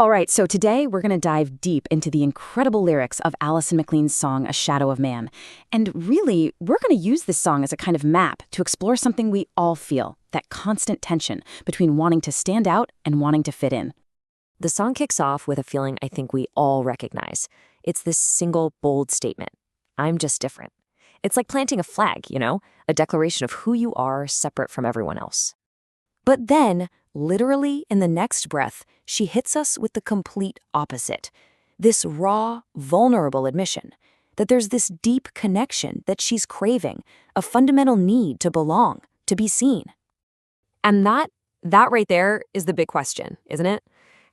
All right, so today we're going to dive deep into the incredible lyrics of Alison McLean's song, A Shadow of Man. And really, we're going to use this song as a kind of map to explore something we all feel, that constant tension between wanting to stand out and wanting to fit in. The song kicks off with a feeling I think we all recognize. It's this single, bold statement. I'm just different. It's like planting a flag, a declaration of who you are separate from everyone else. But then, literally in the next breath, she hits us with the complete opposite. This raw, vulnerable admission that there's this deep connection that she's craving, a fundamental need to belong, to be seen. And that right there is the big question, isn't it?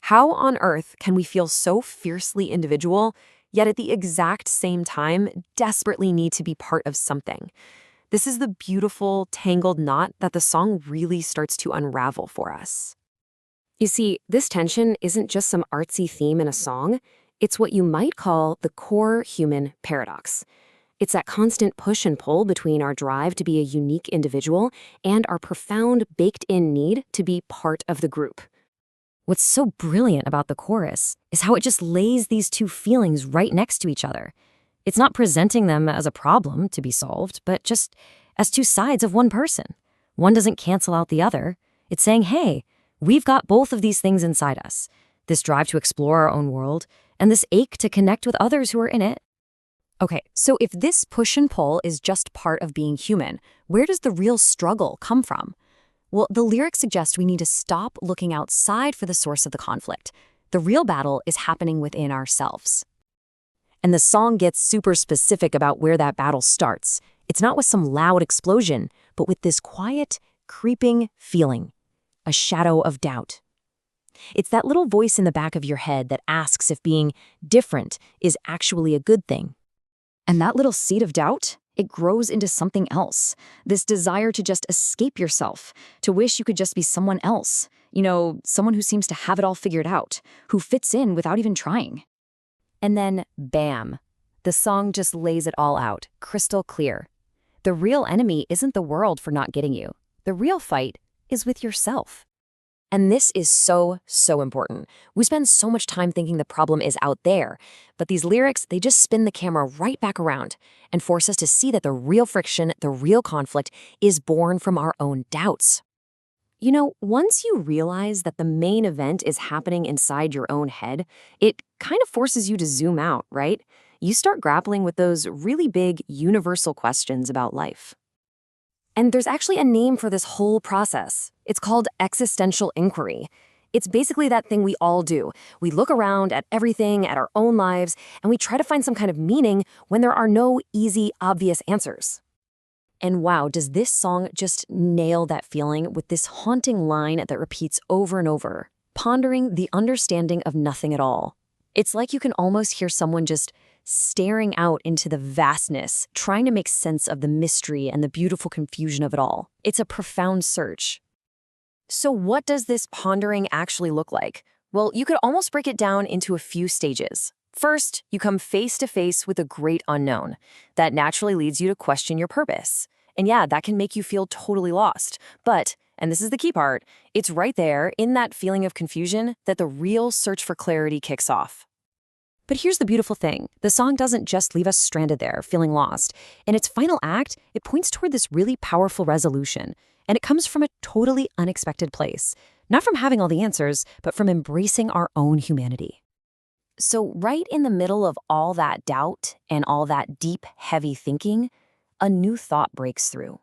How on earth can we feel so fiercely individual, yet at the exact same time desperately need to be part of something? This is the beautiful, tangled knot that the song really starts to unravel for us. You see, this tension isn't just some artsy theme in a song. It's what you might call the core human paradox. It's that constant push and pull between our drive to be a unique individual and our profound, baked-in need to be part of the group. What's so brilliant about the chorus is how it just lays these two feelings right next to each other. It's not presenting them as a problem to be solved, but just as two sides of one person. One doesn't cancel out the other. It's saying, hey, we've got both of these things inside us, this drive to explore our own world, and this ache to connect with others who are in it. Okay, so if this push and pull is just part of being human, where does the real struggle come from? Well, the lyrics suggest we need to stop looking outside for the source of the conflict. The real battle is happening within ourselves. And the song gets super specific about where that battle starts. It's not with some loud explosion, but with this quiet, creeping feeling, a shadow of doubt. It's that little voice in the back of your head that asks if being different is actually a good thing. And that little seed of doubt, it grows into something else. This desire to just escape yourself, to wish you could just be someone else. Someone who seems to have it all figured out, who fits in without even trying. And then, bam, the song just lays it all out, crystal clear. The real enemy isn't the world for not getting you. The real fight is with yourself. And this is so, so important. We spend so much time thinking the problem is out there, but these lyrics, they just spin the camera right back around and force us to see that the real friction, the real conflict, is born from our own doubts. Once you realize that the main event is happening inside your own head, it kind of forces you to zoom out, right? You start grappling with those really big, universal questions about life. And there's actually a name for this whole process. It's called existential inquiry. It's basically that thing we all do. We look around at everything, at our own lives, and we try to find some kind of meaning when there are no easy, obvious answers. And wow, does this song just nail that feeling with this haunting line that repeats over and over, pondering the understanding of nothing at all. It's like you can almost hear someone just staring out into the vastness, trying to make sense of the mystery and the beautiful confusion of it all. It's a profound search. So what does this pondering actually look like? Well, you could almost break it down into a few stages. First, you come face to face with a great unknown. That naturally leads you to question your purpose. And yeah, that can make you feel totally lost. But, and this is the key part, it's right there in that feeling of confusion that the real search for clarity kicks off. But here's the beautiful thing. The song doesn't just leave us stranded there, feeling lost. In its final act, it points toward this really powerful resolution. And it comes from a totally unexpected place. Not from having all the answers, but from embracing our own humanity. So right in the middle of all that doubt and all that deep, heavy thinking, a new thought breaks through.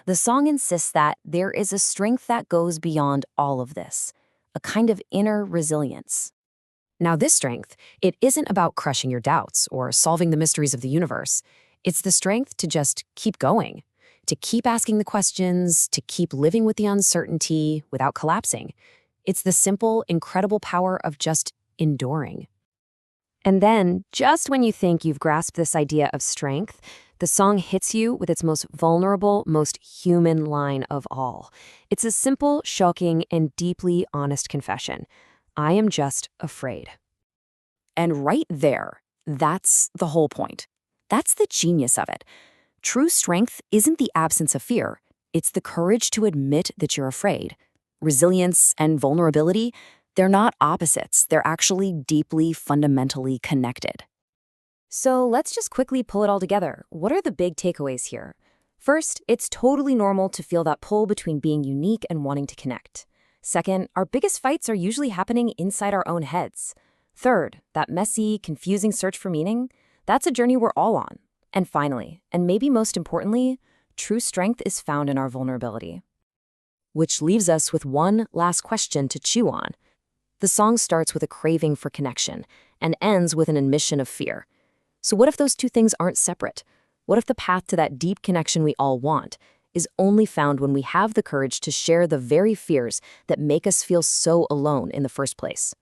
The song insists that there is a strength that goes beyond all of this, a kind of inner resilience. Now this strength, it isn't about crushing your doubts or solving the mysteries of the universe. It's the strength to just keep going, to keep asking the questions, to keep living with the uncertainty without collapsing. It's the simple, incredible power of just enduring. And then, just when you think you've grasped this idea of strength, the song hits you with its most vulnerable, most human line of all. It's a simple, shocking, and deeply honest confession. I am just afraid. And right there, that's the whole point. That's the genius of it. True strength isn't the absence of fear. It's the courage to admit that you're afraid. Resilience and vulnerability, They're not opposites. They're actually deeply, fundamentally connected. So let's just quickly pull it all together. What are the big takeaways here? First, it's totally normal to feel that pull between being unique and wanting to connect. Second, our biggest fights are usually happening inside our own heads. Third, that messy, confusing search for meaning, that's a journey we're all on. And finally, and maybe most importantly, true strength is found in our vulnerability. Which leaves us with one last question to chew on. The song starts with a craving for connection and ends with an admission of fear. So what if those two things aren't separate? What if the path to that deep connection we all want is only found when we have the courage to share the very fears that make us feel so alone in the first place?